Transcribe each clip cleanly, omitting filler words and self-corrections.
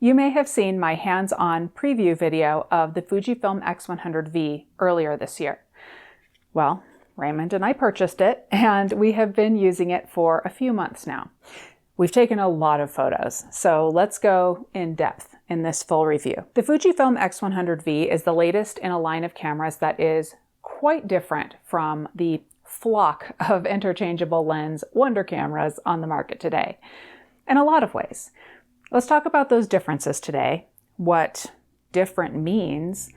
You may have seen my hands-on preview video of the Fujifilm X100V earlier this year. Well, Raymond and I purchased it, and we have been using it for a few months now. We've taken a lot of photos, so let's go in depth in this full review. The Fujifilm X100V is the latest in a line of cameras that is quite different from the flock of interchangeable lens wonder cameras on the market today, in a lot of ways. Let's talk about those differences today, what different means,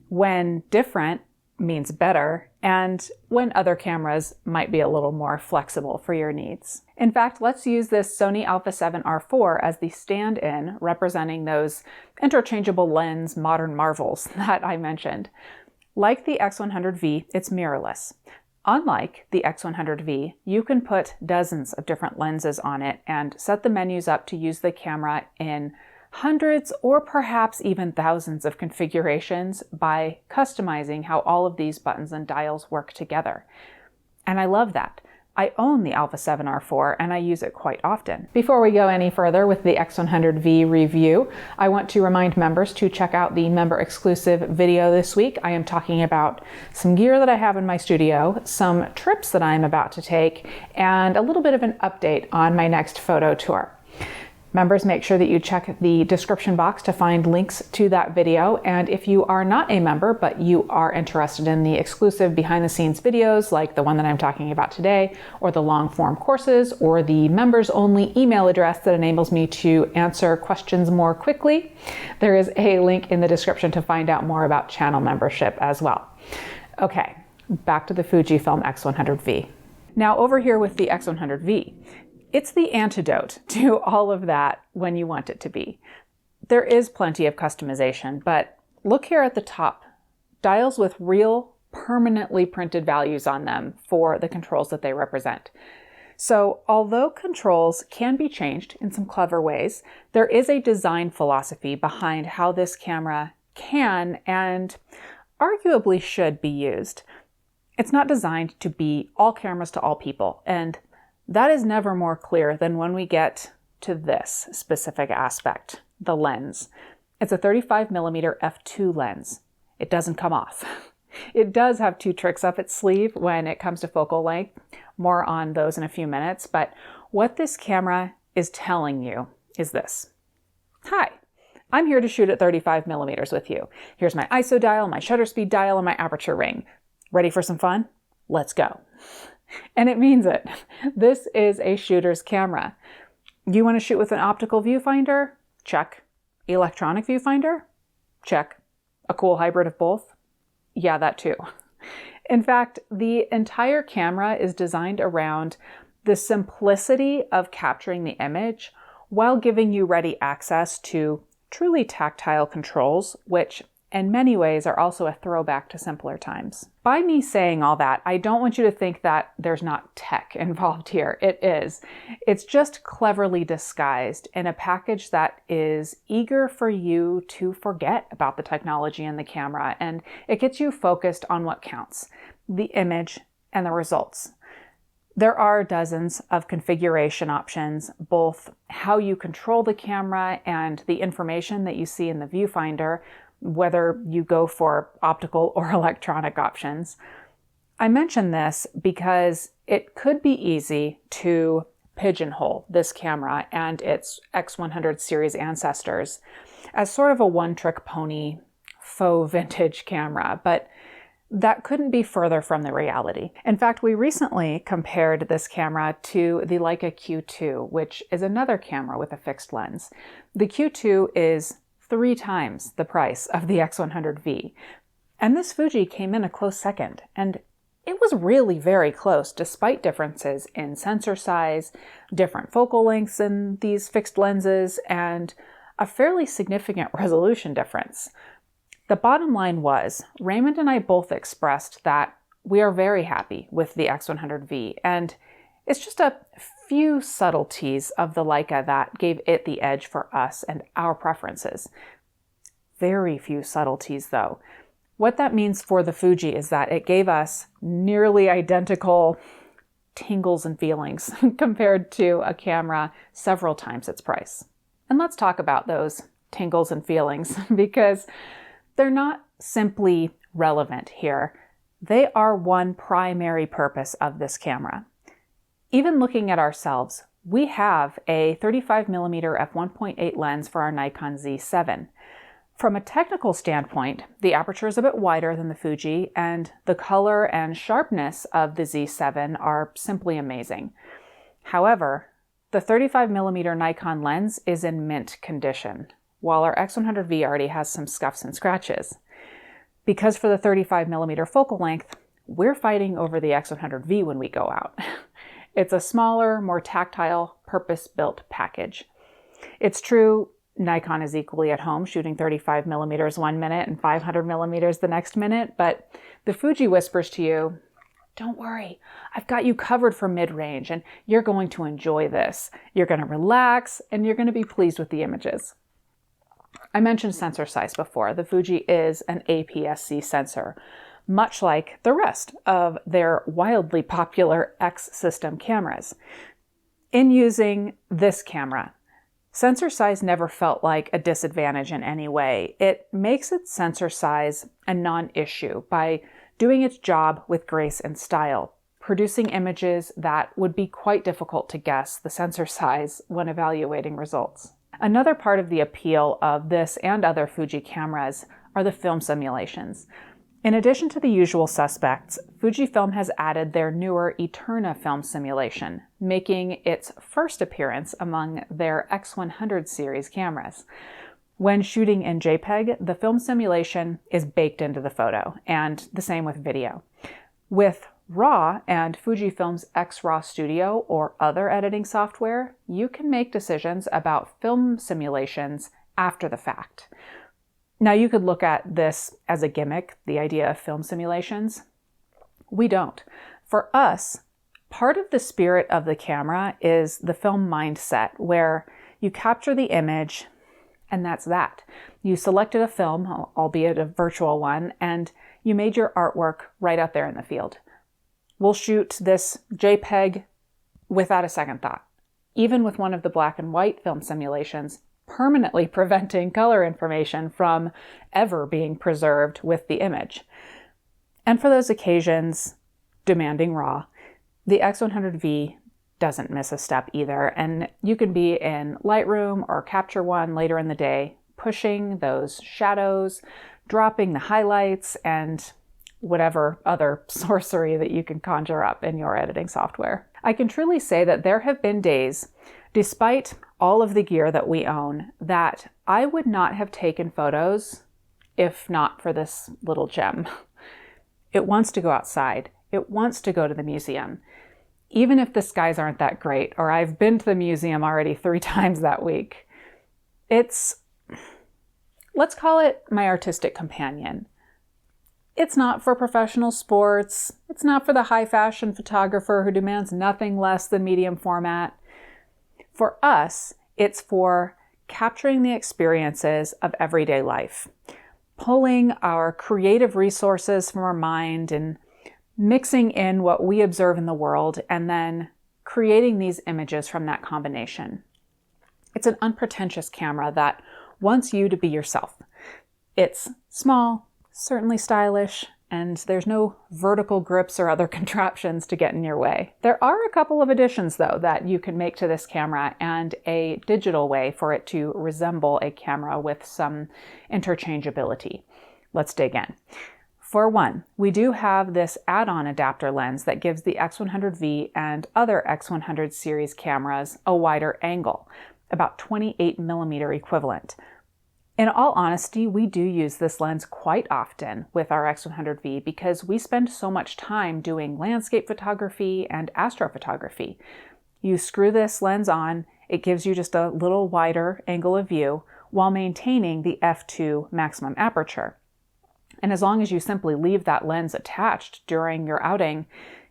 when different means better, and when other cameras might be a little more flexible for your needs. In fact, let's use this Sony α7R4 as the stand-in representing those interchangeable lens modern marvels that I mentioned. Like the X100V, it's mirrorless. Unlike the X100V, you can put dozens of different lenses on it and set the menus up to use the camera in hundreds or perhaps even thousands of configurations by customizing how all of these buttons and dials work together. And I love that. I own the α7R4 and I use it quite often. Before we go any further with the X100V review, I want to remind members to check out the member exclusive video this week. I am talking about some gear that I have in my studio, some trips that I'm about to take, and a little bit of an update on my next photo tour. Members, make sure that you check the description box to find links to that video. And if you are not a member, but you are interested in the exclusive behind the scenes videos, like the one that I'm talking about today, or the long form courses, or the members only email address that enables me to answer questions more quickly, there is a link in the description to find out more about channel membership as well. Okay, back to the Fujifilm X100V. Now over here with the X100V, it's the antidote to all of that when you want it to be. There is plenty of customization, but look here at the top. Dials with real, permanently printed values on them for the controls that they represent. So although controls can be changed in some clever ways, there is a design philosophy behind how this camera can and arguably should be used. It's not designed to be all cameras to all people, and that is never more clear than when we get to this specific aspect, the lens. It's a 35mm f2 lens. It doesn't come off. It does have two tricks up its sleeve when it comes to focal length. More on those in a few minutes, but what this camera is telling you is this. Hi, I'm here to shoot at 35mm with you. Here's my ISO dial, my shutter speed dial, and my aperture ring. Ready for some fun? Let's go. And it means it. This is a shooter's camera. You want to shoot with an optical viewfinder? Check. Electronic viewfinder? Check. A cool hybrid of both? Yeah, that too. In fact, the entire camera is designed around the simplicity of capturing the image while giving you ready access to truly tactile controls, which in many ways are also a throwback to simpler times. By me saying all that, I don't want you to think that there's not tech involved here. It is. It's just cleverly disguised in a package that is eager for you to forget about the technology in the camera, and it gets you focused on what counts, the image and the results. There are dozens of configuration options, both how you control the camera and the information that you see in the viewfinder, whether you go for optical or electronic options. I mention this because it could be easy to pigeonhole this camera and its X100 series ancestors as sort of a one-trick pony faux vintage camera, but that couldn't be further from the reality. In fact, we recently compared this camera to the Leica Q2, which is another camera with a fixed lens. The Q2 is 3 times the price of the X100V. And this Fuji came in a close second, and it was really very close despite differences in sensor size, different focal lengths in these fixed lenses, and a fairly significant resolution difference. The bottom line was, Raymond and I both expressed that we are very happy with the X100V, and it's just a few subtleties of the Leica that gave it the edge for us and our preferences. Very few subtleties though. What that means for the Fuji is that it gave us nearly identical tingles and feelings compared to a camera several times its price. And let's talk about those tingles and feelings because they're not simply relevant here. They are one primary purpose of this camera. Even looking at ourselves, we have a 35mm f1.8 lens for our Nikon Z7. From a technical standpoint, the aperture is a bit wider than the Fuji, and the color and sharpness of the Z7 are simply amazing. However, the 35mm Nikon lens is in mint condition, while our X100V already has some scuffs and scratches. Because for the 35mm focal length, we're fighting over the X100V when we go out. It's a smaller, more tactile, purpose-built package. It's true, Nikon is equally at home shooting 35mm 1 minute and 500mm the next minute, but the Fuji whispers to you, don't worry, I've got you covered for mid-range and you're going to enjoy this. You're going to relax and you're going to be pleased with the images. I mentioned sensor size before. The Fuji is an APS-C sensor, much like the rest of their wildly popular X system cameras. In using this camera, sensor size never felt like a disadvantage in any way. It makes its sensor size a non-issue by doing its job with grace and style, producing images that would be quite difficult to guess the sensor size when evaluating results. Another part of the appeal of this and other Fuji cameras are the film simulations. In addition to the usual suspects, Fujifilm has added their newer Eterna film simulation, making its first appearance among their X100 series cameras. When shooting in JPEG, the film simulation is baked into the photo, and the same with video. With RAW and Fujifilm's X-RAW Studio or other editing software, you can make decisions about film simulations after the fact. Now, you could look at this as a gimmick, the idea of film simulations. We don't. For us, part of the spirit of the camera is the film mindset, where you capture the image and that's that. You selected a film, albeit a virtual one, and you made your artwork right out there in the field. We'll shoot this JPEG without a second thought, even with one of the black and white film simulations, permanently preventing color information from ever being preserved with the image. And for those occasions demanding RAW, the X100V doesn't miss a step either, and you can be in Lightroom or Capture One later in the day, pushing those shadows, dropping the highlights, and whatever other sorcery that you can conjure up in your editing software. I can truly say that there have been days, despite all of the gear that we own, that I would not have taken photos if not for this little gem. It wants to go outside. It wants to go to the museum. Even if the skies aren't that great, or I've been to the museum already 3 times that week. It's, let's call it my artistic companion. It's not for professional sports. It's not for the high fashion photographer who demands nothing less than medium format. For us, it's for capturing the experiences of everyday life, pulling our creative resources from our mind and mixing in what we observe in the world, and then creating these images from that combination. It's an unpretentious camera that wants you to be yourself. It's small, certainly stylish, and there's no vertical grips or other contraptions to get in your way. There are a couple of additions, though, that you can make to this camera, and a digital way for it to resemble a camera with some interchangeability. Let's dig in. For one, we do have this add-on adapter lens that gives the X100V and other X100 series cameras a wider angle, about 28mm equivalent. In all honesty, we do use this lens quite often with our X100V because we spend so much time doing landscape photography and astrophotography. You screw this lens on, it gives you just a little wider angle of view while maintaining the f2 maximum aperture. And as long as you simply leave that lens attached during your outing,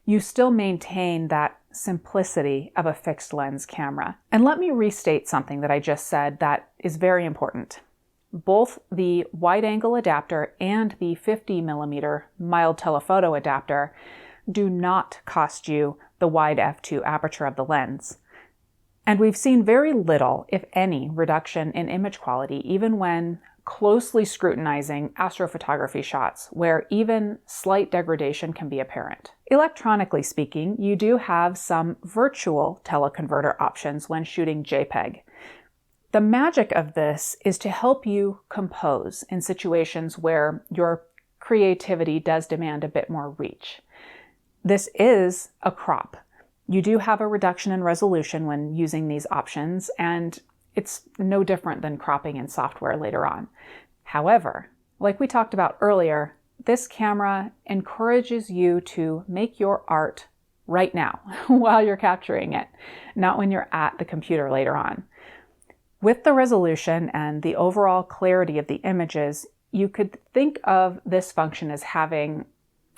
you still maintain that simplicity of a fixed lens camera. And let me restate something that I just said that is very important. Both the wide-angle adapter and the 50mm mild telephoto adapter do not cost you the wide f2 aperture of the lens. And we've seen very little, if any, reduction in image quality, even when closely scrutinizing astrophotography shots, where even slight degradation can be apparent. Electronically speaking, you do have some virtual teleconverter options when shooting JPEG. The magic of this is to help you compose in situations where your creativity does demand a bit more reach. This is a crop. You do have a reduction in resolution when using these options, and it's no different than cropping in software later on. However, like we talked about earlier, this camera encourages you to make your art right now while you're capturing it, not when you're at the computer later on. With the resolution and the overall clarity of the images, you could think of this function as having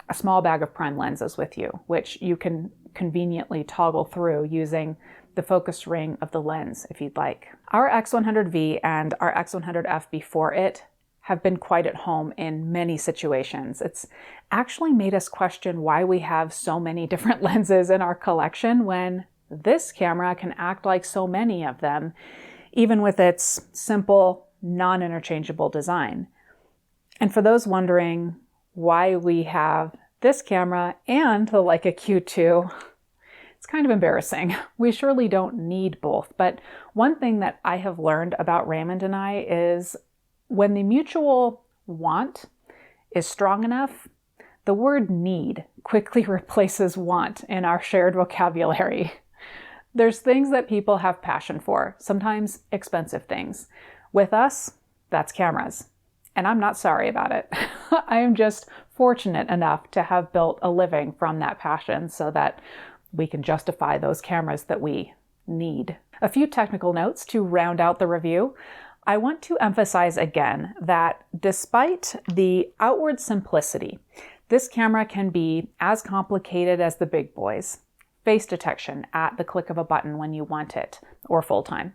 a small bag of prime lenses with you, which you can conveniently toggle through using the focus ring of the lens if you'd like. Our X100V and our X100F before it have been quite at home in many situations. It's actually made us question why we have so many different lenses in our collection when this camera can act like so many of them, even with its simple, non-interchangeable design. And for those wondering why we have this camera and the Leica Q2, it's kind of embarrassing. We surely don't need both, but one thing that I have learned about Raymond and I is when the mutual want is strong enough, the word need quickly replaces want in our shared vocabulary. There's things that people have passion for, sometimes expensive things. With us, that's cameras. And I'm not sorry about it. I am just fortunate enough to have built a living from that passion so that we can justify those cameras that we need. A few technical notes to round out the review. I want to emphasize again that despite the outward simplicity, this camera can be as complicated as the big boys. Face detection at the click of a button when you want it, or full-time.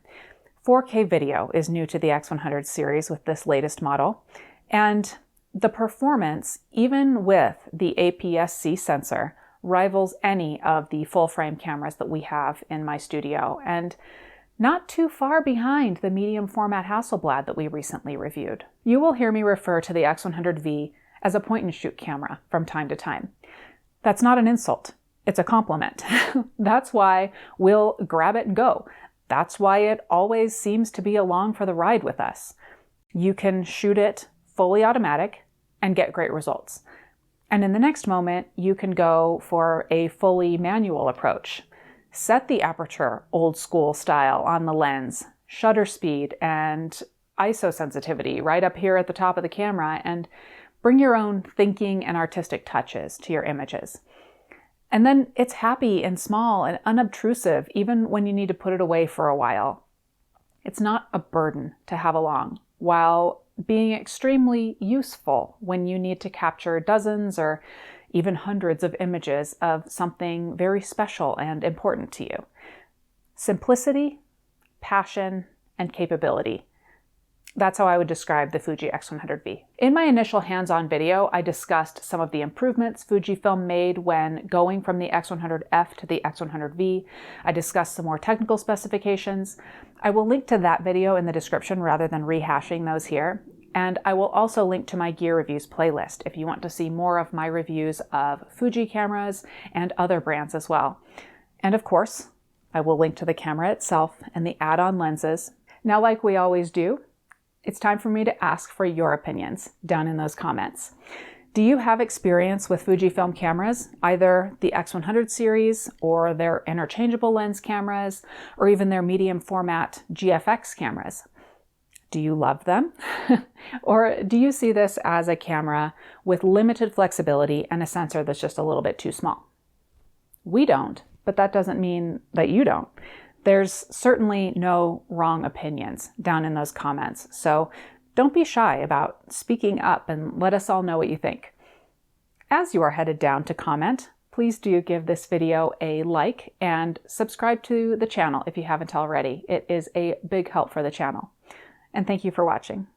4K video is new to the X100 series with this latest model, and the performance, even with the APS-C sensor, rivals any of the full-frame cameras that we have in my studio, and not too far behind the medium format Hasselblad that we recently reviewed. You will hear me refer to the X100V as a point-and-shoot camera from time to time. That's not an insult. It's a compliment. That's why we'll grab it and go. That's why it always seems to be along for the ride with us. You can shoot it fully automatic and get great results. And in the next moment, you can go for a fully manual approach. Set the aperture old school style on the lens, shutter speed and ISO sensitivity right up here at the top of the camera, and bring your own thinking and artistic touches to your images. And then it's happy and small and unobtrusive even when you need to put it away for a while. It's not a burden to have along, while being extremely useful when you need to capture dozens or even hundreds of images of something very special and important to you. Simplicity, passion, and capability. That's how I would describe the Fuji X100V. In my initial hands-on video, I discussed some of the improvements Fujifilm made when going from the X100F to the X100V. I discussed some more technical specifications. I will link to that video in the description rather than rehashing those here. And I will also link to my gear reviews playlist if you want to see more of my reviews of Fuji cameras and other brands as well. And of course, I will link to the camera itself and the add-on lenses. Now, like we always do, it's time for me to ask for your opinions down in those comments. Do you have experience with Fujifilm cameras, either the X100 series or their interchangeable lens cameras, or even their medium format GFX cameras? Do you love them? Or do you see this as a camera with limited flexibility and a sensor that's just a little bit too small? We don't, but that doesn't mean that you don't. There's certainly no wrong opinions down in those comments, so don't be shy about speaking up and let us all know what you think. As you are headed down to comment, please do give this video a like and subscribe to the channel if you haven't already. It is a big help for the channel. And thank you for watching.